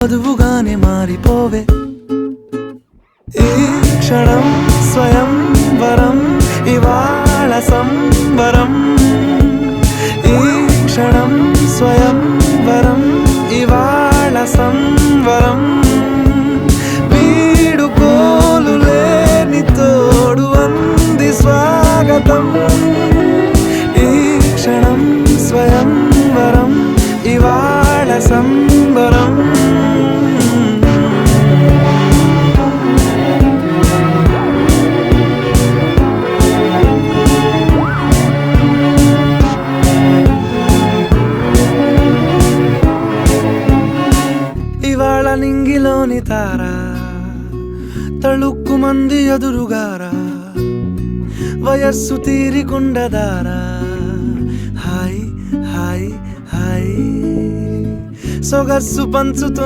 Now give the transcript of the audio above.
వధువుగానే మారిపోవే ఈ క్షణం స్వయం వరం ఇవాళ సంబరం ఈ క్షణం స్వయం వరం ఇవాళ సంవరం వీడుకోలు లేని తోడు అంది స్వాగతం ఈ క్షణం స్వయం వరం ఇవాళ సంబరం ఇవాళ నింగిలోని తారా తళుక్కు మంది ఎదురుగారా వయస్సు తీరికుండదారా హాయ్ హాయ్ హాయ్ సొగస్సు పంచుతూ